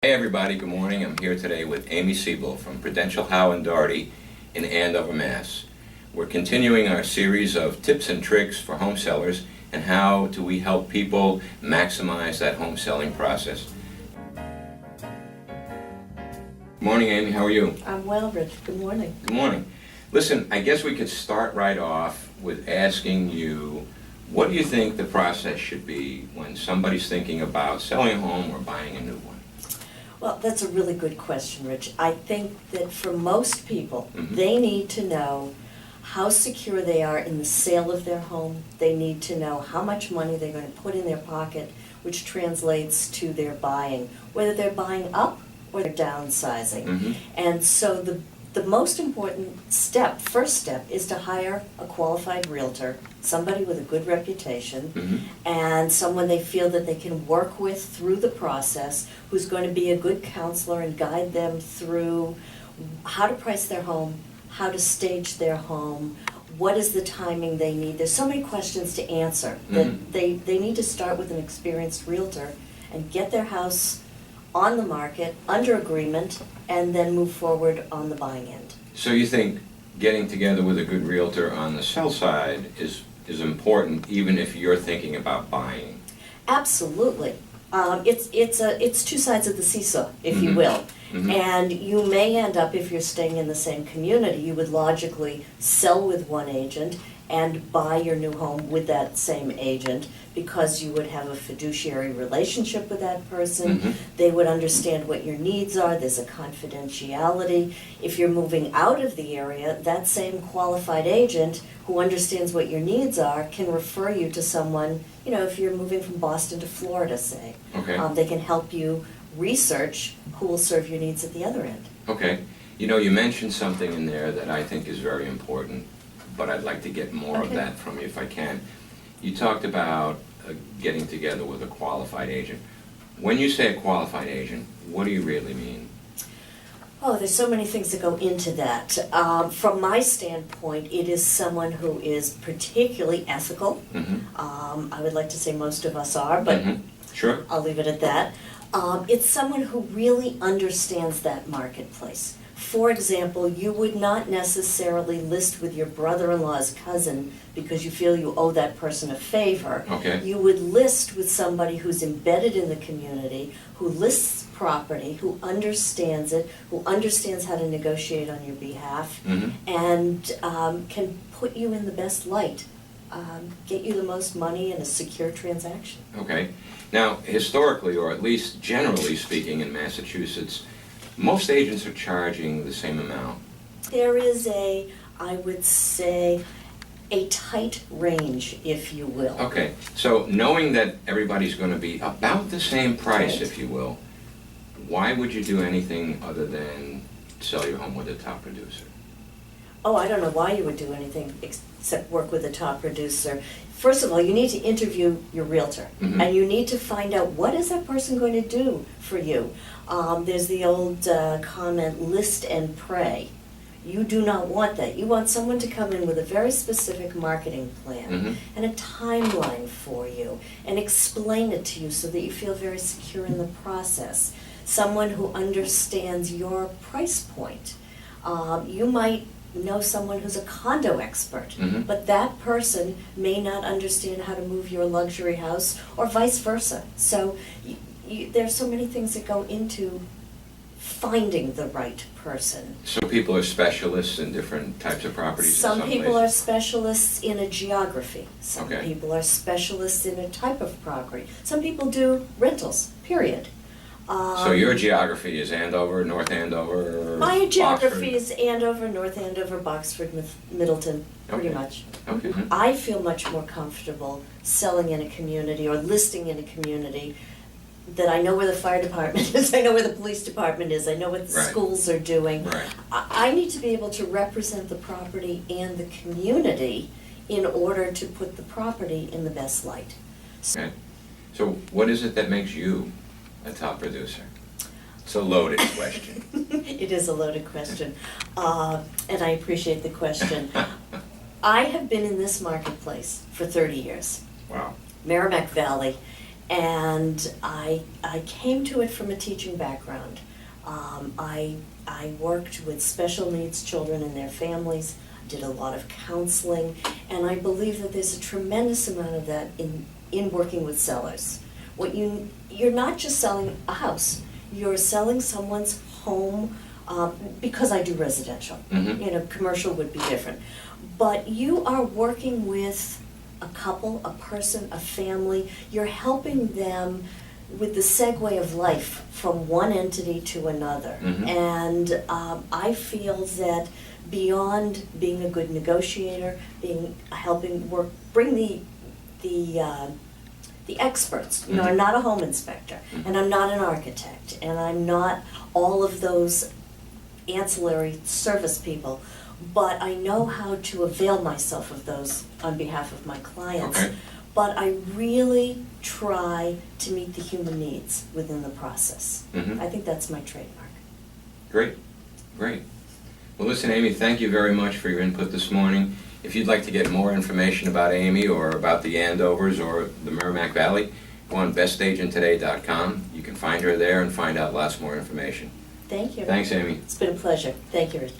Hey everybody, good morning. I'm here today with Amy Siebel from Prudential Howe and Doherty in Andover, Mass. We're continuing our series of tips and tricks for home sellers and how do we help people maximize that home selling process. Good morning, Amy. How are you? I'm well, Rich. Good morning. Good morning. Listen, I guess we could start right off with asking you, what do you think the process should be when somebody's thinking about selling a home or buying a new one? Well, that's a really good question, Rich. I think that for most people, they need to know how secure they are in the sale of their home. They need to know how much money they're going to put in their pocket, which translates to their buying, whether they're buying up or they're downsizing. And so the most important step, first step, is to hire a qualified realtor, somebody with a good reputation, and someone they feel that they can work with through the process, who's going to be a good counselor and guide them through how to price their home, how to stage their home, what is the timing they need. There's so many questions to answer that they need to start with an experienced realtor and get their house on the market, under agreement, and then move forward on the buying end. So you think getting together with a good realtor on the sell side is important even if you're thinking about buying? Absolutely. It's two sides of the seesaw, if you will. And you may end up, if you're staying in the same community, you would logically sell with one agent and buy your new home with that same agent because you would have a fiduciary relationship with that person. They would understand what your needs are. There's a confidentiality. If you're moving out of the area, that same qualified agent who understands what your needs are can refer you to someone, if you're moving from Boston to Florida, say. They can help you research who will serve your needs at the other end. Okay. You mentioned something in there that I think is very important, but I'd like to get more of that from you if I can. You talked about getting together with a qualified agent. When you say a qualified agent, what do you really mean? Oh, there's so many things that go into that. From my standpoint, it is someone who is particularly ethical. I would like to say most of us are, but Sure. I'll leave it at that. It's someone who really understands that marketplace. For example, you would not necessarily list with your brother-in-law's cousin because you feel you owe that person a favor. You would list with somebody who's embedded in the community, who lists property, who understands it, who understands how to negotiate on your behalf, and can put you in the best light, get you the most money in a secure transaction. Okay. Now, historically, or at least generally speaking in Massachusetts, most agents are charging the same amount. There is I would say, a tight range, if you will. Okay, so knowing that everybody's going to be about the same price, if you will, why would you do anything other than sell your home with a top producer? Oh, I don't know why you would do anything except work with a top producer. First of all, you need to interview your realtor, and you need to find out what is that person going to do for you. There's the old comment, list and pray. You do not want that. You want someone to come in with a very specific marketing plan and a timeline for you and explain it to you so that you feel very secure in the process. Someone who understands your price point. You might know someone who's a condo expert, but that person may not understand how to move your luxury house or vice versa. So there's so many things that go into finding the right person. So people are specialists in different types of properties? Some people places? are specialists in a geography. Some Okay. people are specialists in a type of property. Some people do rentals, period. So your geography is Andover, North Andover, My geography Boxford? is Andover, North Andover, Boxford, Middleton, pretty Okay. much. Okay. I feel much more comfortable selling in a community or listing in a community that I know where the fire department is, I know where the police department is, I know what the Right. schools are doing. Right. I need to be able to represent the property and the community in order to put the property in the best light. Okay. So what is it that makes you a top producer? It's a loaded question. It is a loaded question, and I appreciate the question. I have been in this marketplace for 30 years. Wow. Merrimack Valley And I came to it from a teaching background. I worked with special needs children and their families, did a lot of counseling, and I believe that there's a tremendous amount of that in working with sellers. You're not just selling a house, you're selling someone's home, because I do residential. Mhm. Commercial would be different. But you are working with a couple, a person, a family. You're helping them with the segue of life from one entity to another. Mhm. And I feel that beyond being a good negotiator, helping work, bring the experts. I'm not a home inspector, and I'm not an architect, and I'm not all of those ancillary service people, but I know how to avail myself of those on behalf of my clients. Okay. But I really try to meet the human needs within the process. Mhm. I think that's my trademark. Great, great. Well, listen, Amy, thank you very much for your input this morning. If you'd like to get more information about Amy or about the Andovers or the Merrimack Valley, go on bestagenttoday.com. You can find her there and find out lots more information. Thank you. Thanks, Amy. It's been a pleasure. Thank you, Rich.